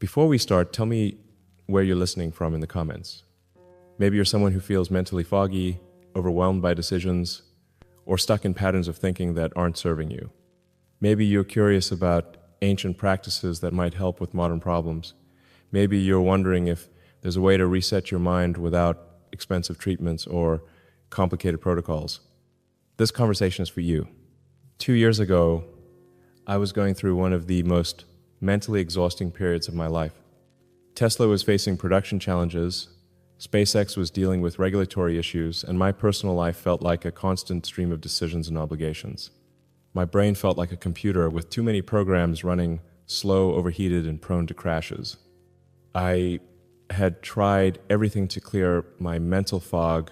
Before we start, tell me where you're listening from in the comments. Maybe you're someone who feels mentally foggy, overwhelmed by decisions, or stuck in patterns of thinking that aren't serving you. Maybe you're curious about ancient practices that might help with modern problems. Maybe you're wondering if there's a way to reset your mind without expensive treatments or complicated protocols. This conversation is for you. 2 years ago, I was going through one of the most mentally exhausting periods of my life. Tesla was facing production challenges, SpaceX was dealing with regulatory issues, and my personal life felt like a constant stream of decisions and obligations. My brain felt like a computer with too many programs running slow, overheated, and prone to crashes. I had tried everything to clear my mental fog: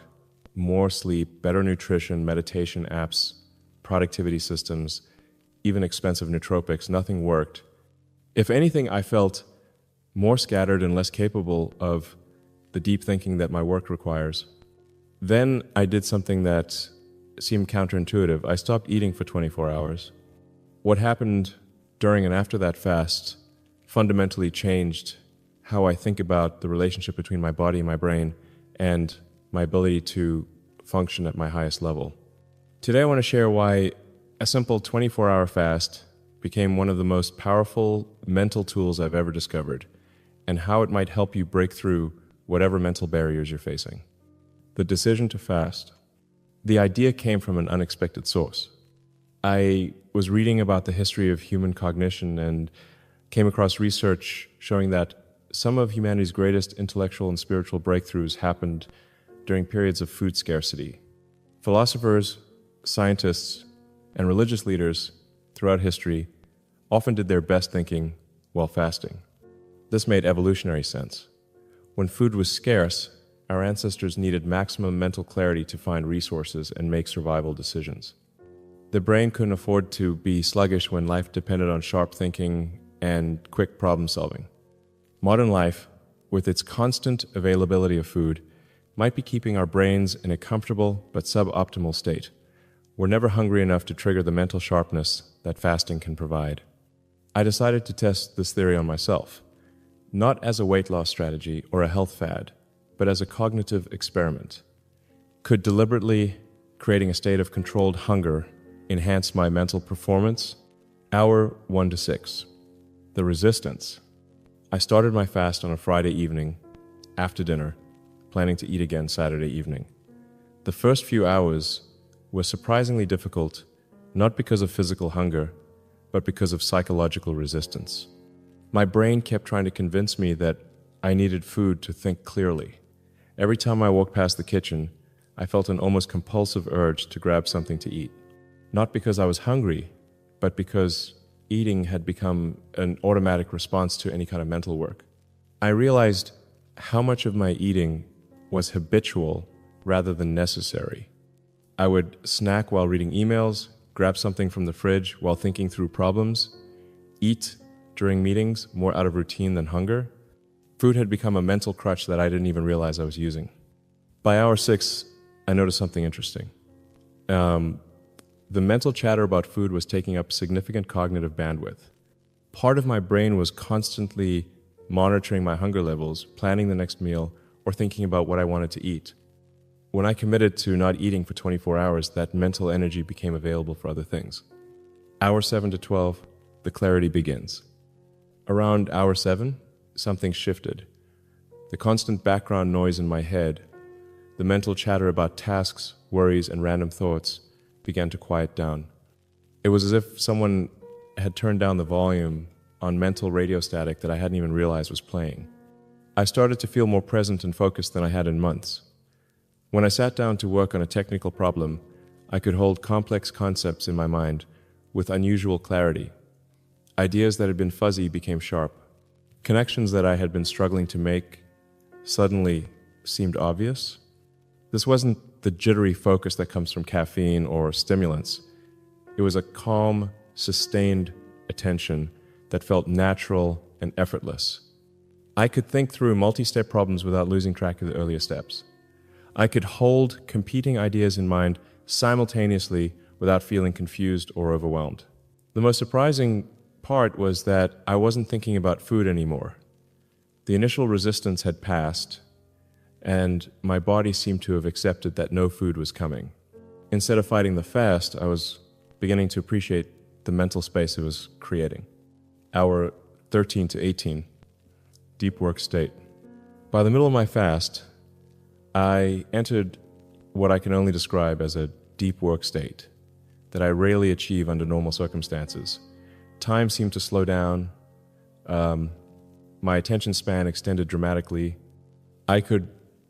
more sleep, better nutrition, meditation apps, productivity systems, even expensive nootropics. Nothing worked. If anything, I felt more scattered and less capable of the deep thinking that my work requires. Then I did something that seemed counterintuitive. I stopped eating for 24 hours. What happened during and after that fast fundamentally changed how I think about the relationship between my body and my brain and my ability to function at my highest level. Today I want to share why a simple 24-hour fast became one of the most powerful mental tools I've ever discovered, and how it might help you break through whatever mental barriers you're facing. The decision to fast. The idea came from an unexpected source. I was reading about the history of human cognition and came across research showing that some of humanity's greatest intellectual and spiritual breakthroughs happened during periods of food scarcity. Philosophers, scientists, and religious leaders throughout history often did their best thinking while fasting. This made evolutionary sense. When food was scarce, our ancestors needed maximum mental clarity to find resources and make survival decisions. The brain couldn't afford to be sluggish when life depended on sharp thinking and quick problem solving. Modern life, with its constant availability of food, might be keeping our brains in a comfortable but suboptimal state. We're never hungry enough to trigger the mental sharpness that fasting can provide. I decided to test this theory on myself, not as a weight loss strategy or a health fad, but as a cognitive experiment. Could deliberately creating a state of controlled hunger enhance my mental performance? Hour 1 to 6. The resistance. I started my fast on a Friday evening, after dinner, planning to eat again Saturday evening. The first few hours were surprisingly difficult, not because of physical hunger, but because of psychological resistance. My brain kept trying to convince me that I needed food to think clearly. Every time I walked past the kitchen, I felt an almost compulsive urge to grab something to eat. Not because I was hungry, but because eating had become an automatic response to any kind of mental work. I realized how much of my eating was habitual rather than necessary. I would snack while reading emails, grab something from the fridge while thinking through problems, eat during meetings more out of routine than hunger. Food had become a mental crutch that I didn't even realize I was using. By hour 6, I noticed something interesting. The mental chatter about food was taking up significant cognitive bandwidth. Part of my brain was constantly monitoring my hunger levels, planning the next meal, or thinking about what I wanted to eat. When I committed to not eating for 24 hours, that mental energy became available for other things. Hour 7 to 12, the clarity begins. Around hour 7, something shifted. The constant background noise in my head, the mental chatter about tasks, worries, and random thoughts began to quiet down. It was as if someone had turned down the volume on mental radio static that I hadn't even realized was playing. I started to feel more present and focused than I had in months. When I sat down to work on a technical problem, I could hold complex concepts in my mind with unusual clarity. Ideas that had been fuzzy became sharp. Connections that I had been struggling to make suddenly seemed obvious. This wasn't the jittery focus that comes from caffeine or stimulants. It was a calm, sustained attention that felt natural and effortless. I could think through multi-step problems without losing track of the earlier steps. I could hold competing ideas in mind simultaneously without feeling confused or overwhelmed. The most surprising part was that I wasn't thinking about food anymore. The initial resistance had passed, and my body seemed to have accepted that no food was coming. Instead of fighting the fast, I was beginning to appreciate the mental space it was creating. Hour 13 to 18, deep work state. By the middle of my fast, I entered what I can only describe as a deep work state that I rarely achieve under normal circumstances. Time seemed to slow down. My attention span extended dramatically. I could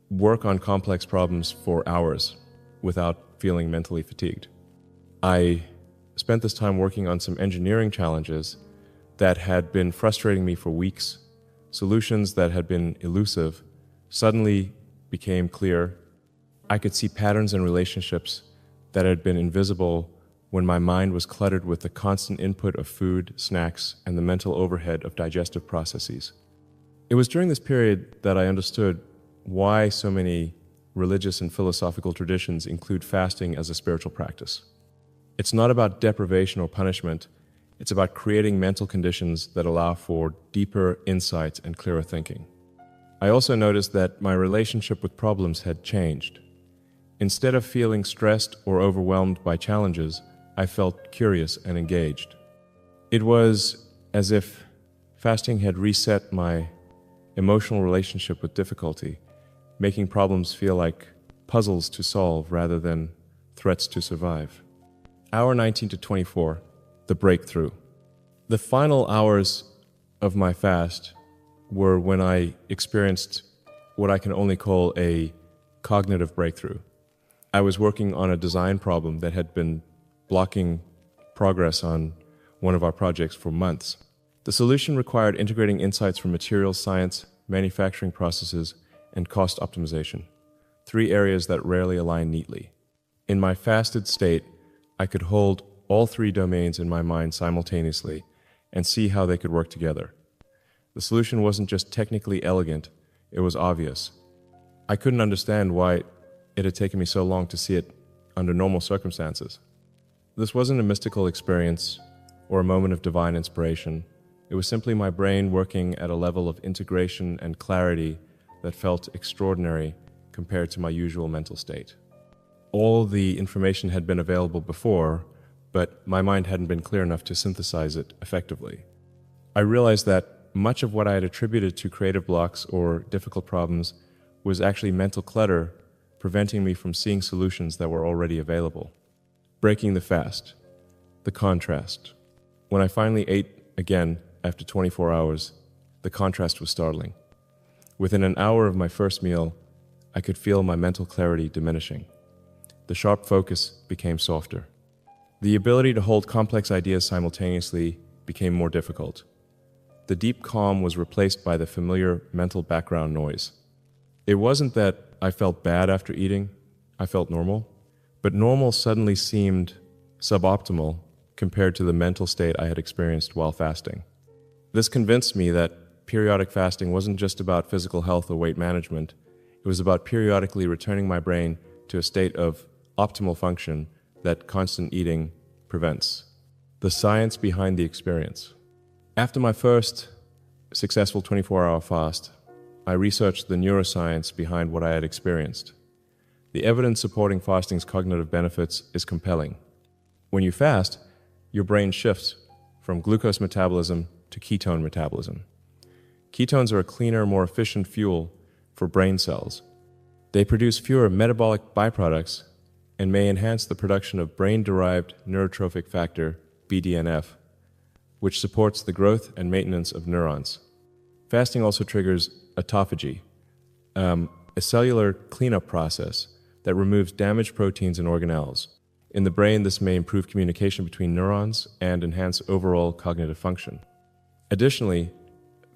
work on complex problems for hours without feeling mentally fatigued. I spent this time working on some engineering challenges that had been frustrating me for weeks. Solutions that had been elusive suddenly became clear. I could see patterns and relationships that had been invisible when my mind was cluttered with the constant input of food, snacks, and the mental overhead of digestive processes. It was during this period that I understood why so many religious and philosophical traditions include fasting as a spiritual practice. It's not about deprivation or punishment. It's about creating mental conditions that allow for deeper insights and clearer thinking. I also noticed that my relationship with problems had changed. Instead of feeling stressed or overwhelmed by challenges, I felt curious and engaged. It was as if fasting had reset my emotional relationship with difficulty, making problems feel like puzzles to solve rather than threats to survive. Hour 19 to 24, the breakthrough. The final hours of my fast were when I experienced what I can only call a cognitive breakthrough. I was working on a design problem that had been blocking progress on one of our projects for months. The solution required integrating insights from materials science, manufacturing processes, and cost optimization, 3 areas that rarely align neatly. In my fasted state, I could hold all 3 domains in my mind simultaneously and see how they could work together. The solution wasn't just technically elegant, it was obvious. I couldn't understand why it had taken me so long to see it under normal circumstances. This wasn't a mystical experience or a moment of divine inspiration. It was simply my brain working at a level of integration and clarity that felt extraordinary compared to my usual mental state. All the information had been available before, but my mind hadn't been clear enough to synthesize it effectively. I realized that much of what I had attributed to creative blocks or difficult problems was actually mental clutter preventing me from seeing solutions that were already available. Breaking the fast, the contrast. When I finally ate again after 24 hours, the contrast was startling. Within an hour of my first meal, I could feel my mental clarity diminishing. The sharp focus became softer. The ability to hold complex ideas simultaneously became more difficult. The deep calm was replaced by the familiar mental background noise. It wasn't that I felt bad after eating, I felt normal, but normal suddenly seemed suboptimal compared to the mental state I had experienced while fasting. This convinced me that periodic fasting wasn't just about physical health or weight management, it was about periodically returning my brain to a state of optimal function that constant eating prevents. The science behind the experience. After my first successful 24-hour fast, I researched the neuroscience behind what I had experienced. The evidence supporting fasting's cognitive benefits is compelling. When you fast, your brain shifts from glucose metabolism to ketone metabolism. Ketones are a cleaner, more efficient fuel for brain cells. They produce fewer metabolic byproducts and may enhance the production of brain-derived neurotrophic factor, BDNF, which supports the growth and maintenance of neurons. Fasting also triggers autophagy, a cellular cleanup process that removes damaged proteins and organelles. In the brain, this may improve communication between neurons and enhance overall cognitive function. Additionally,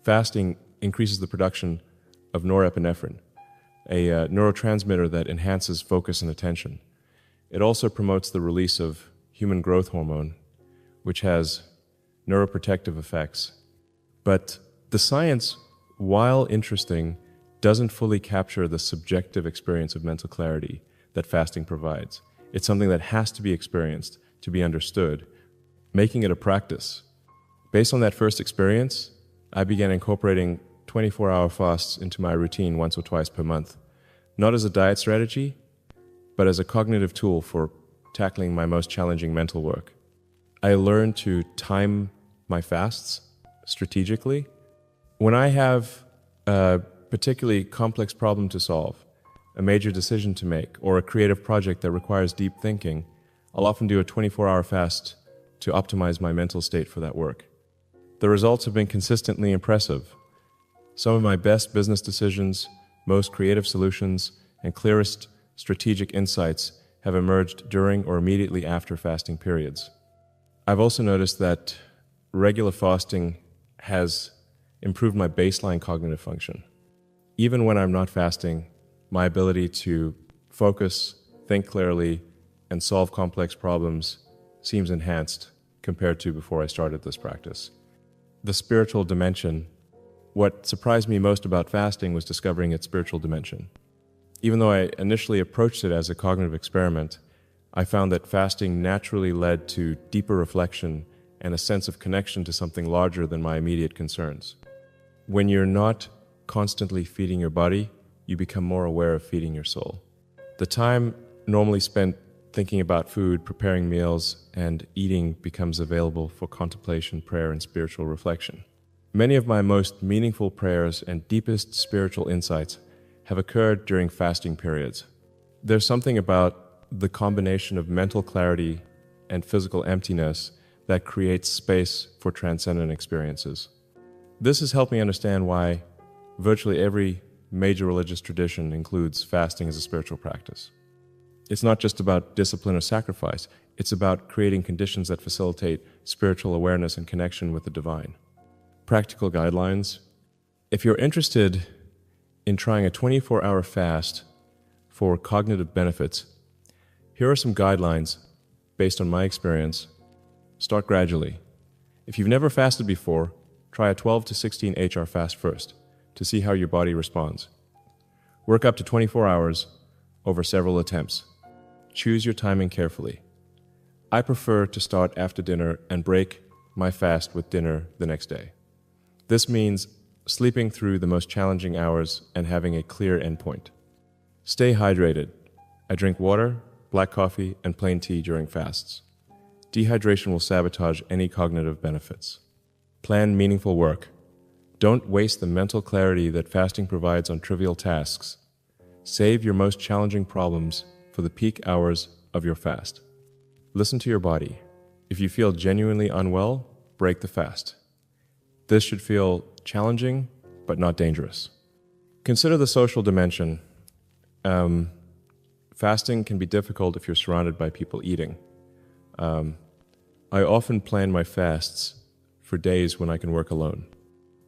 fasting increases the production of norepinephrine, a neurotransmitter that enhances focus and attention. It also promotes the release of human growth hormone, which has neuroprotective effects. But the science, while interesting, doesn't fully capture the subjective experience of mental clarity that fasting provides. It's something that has to be experienced to be understood, making it a practice. Based on that first experience, I began incorporating 24-hour fasts into my routine once or twice per month, not as a diet strategy, but as a cognitive tool for tackling my most challenging mental work. I learned to time my fasts strategically. When I have a particularly complex problem to solve, a major decision to make, or a creative project that requires deep thinking, I'll often do a 24-hour fast to optimize my mental state for that work. The results have been consistently impressive. Some of my best business decisions, most creative solutions, and clearest strategic insights have emerged during or immediately after fasting periods. I've also noticed that regular fasting has improved my baseline cognitive function. Even when I'm not fasting, my ability to focus, think clearly, and solve complex problems seems enhanced compared to before I started this practice. The spiritual dimension. What surprised me most about fasting was discovering its spiritual dimension. Even though I initially approached it as a cognitive experiment, I found that fasting naturally led to deeper reflection and a sense of connection to something larger than my immediate concerns. When you're not constantly feeding your body, you become more aware of feeding your soul. The time normally spent thinking about food, preparing meals, and eating becomes available for contemplation, prayer, and spiritual reflection. Many of my most meaningful prayers and deepest spiritual insights have occurred during fasting periods. There's something about the combination of mental clarity and physical emptiness that creates space for transcendent experiences. This has helped me understand why virtually every major religious tradition includes fasting as a spiritual practice. It's not just about discipline or sacrifice, it's about creating conditions that facilitate spiritual awareness and connection with the divine. Practical guidelines. If you're interested in trying a 24-hour fast for cognitive benefits, here are some guidelines based on my experience. Start gradually. If you've never fasted before, try a 12 to 16 HR fast first to see how your body responds. Work up to 24 hours over several attempts. Choose your timing carefully. I prefer to start after dinner and break my fast with dinner the next day. This means sleeping through the most challenging hours and having a clear endpoint. Stay hydrated. I drink water, black coffee, and plain tea during fasts. Dehydration will sabotage any cognitive benefits. Plan meaningful work. Don't waste the mental clarity that fasting provides on trivial tasks. Save your most challenging problems for the peak hours of your fast. Listen to your body. If you feel genuinely unwell, break the fast. This should feel challenging, but not dangerous. Consider the social dimension. Fasting can be difficult if you're surrounded by people eating. I often plan my fasts for days when I can work alone.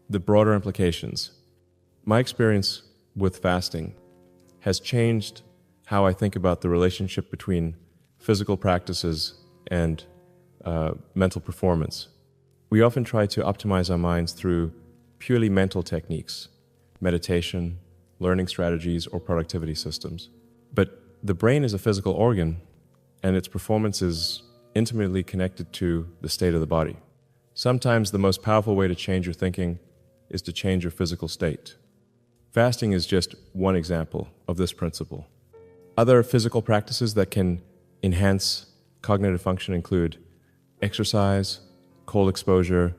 The broader implications. My experience with fasting has changed how I think about the relationship between physical practices and mental performance. We often try to optimize our minds through purely mental techniques, meditation, learning strategies, or productivity systems. But the brain is a physical organ, and its performance is intimately connected to the state of the body. Sometimes the most powerful way to change your thinking is to change your physical state. Fasting is just one example of this principle. Other physical practices that can enhance cognitive function include exercise, cold exposure,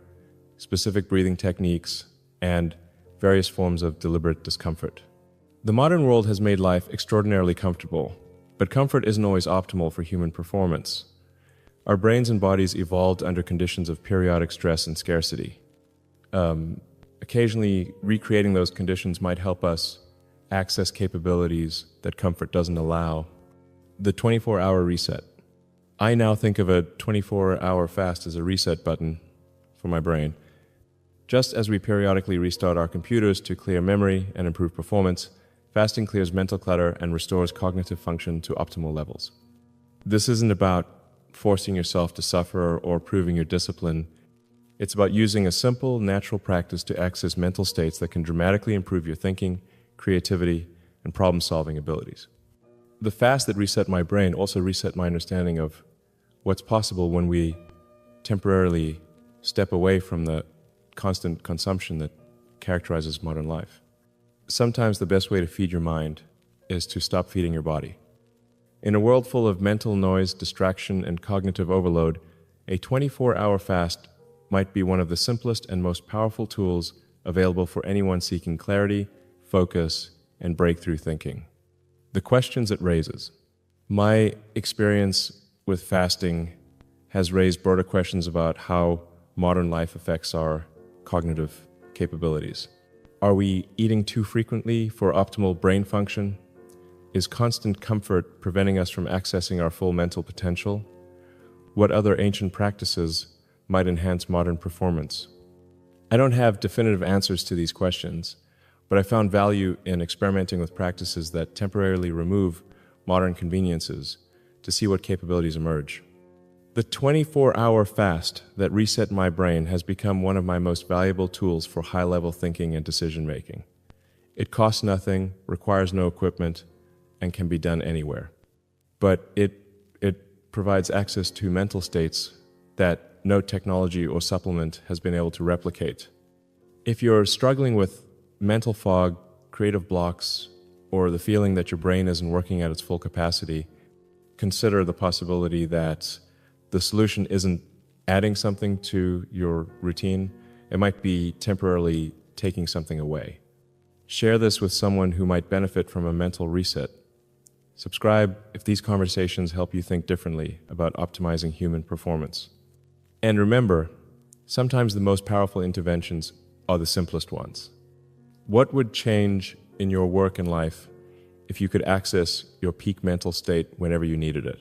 specific breathing techniques, and various forms of deliberate discomfort. The modern world has made life extraordinarily comfortable, but comfort isn't always optimal for human performance. Our brains and bodies evolved under conditions of periodic stress and scarcity. Occasionally, recreating those conditions might help us access capabilities that comfort doesn't allow. The 24-hour reset. I now think of a 24-hour fast as a reset button for my brain. Just as we periodically restart our computers to clear memory and improve performance, fasting clears mental clutter and restores cognitive function to optimal levels. This isn't about forcing yourself to suffer or proving your discipline. It's about using a simple, natural practice to access mental states that can dramatically improve your thinking, creativity, and problem-solving abilities. The fast that reset my brain also reset my understanding of what's possible when we temporarily step away from the constant consumption that characterizes modern life. Sometimes the best way to feed your mind is to stop feeding your body. In a world full of mental noise, distraction, and cognitive overload, a 24-hour fast might be one of the simplest and most powerful tools available for anyone seeking clarity, focus, and breakthrough thinking. The questions it raises. My experience with fasting has raised broader questions about how modern life affects our cognitive capabilities. Are we eating too frequently for optimal brain function? Is constant comfort preventing us from accessing our full mental potential? What other ancient practices might enhance modern performance? I don't have definitive answers to these questions, but I found value in experimenting with practices that temporarily remove modern conveniences to see what capabilities emerge. The 24-hour fast that reset my brain has become one of my most valuable tools for high-level thinking and decision-making. It costs nothing, requires no equipment, and can be done anywhere. But it provides access to mental states that no technology or supplement has been able to replicate. If you're struggling with mental fog, creative blocks, or the feeling that your brain isn't working at its full capacity, consider the possibility that the solution isn't adding something to your routine. It might be temporarily taking something away. Share this with someone who might benefit from a mental reset. Subscribe if these conversations help you think differently about optimizing human performance. And remember, sometimes the most powerful interventions are the simplest ones. What would change in your work and life if you could access your peak mental state whenever you needed it?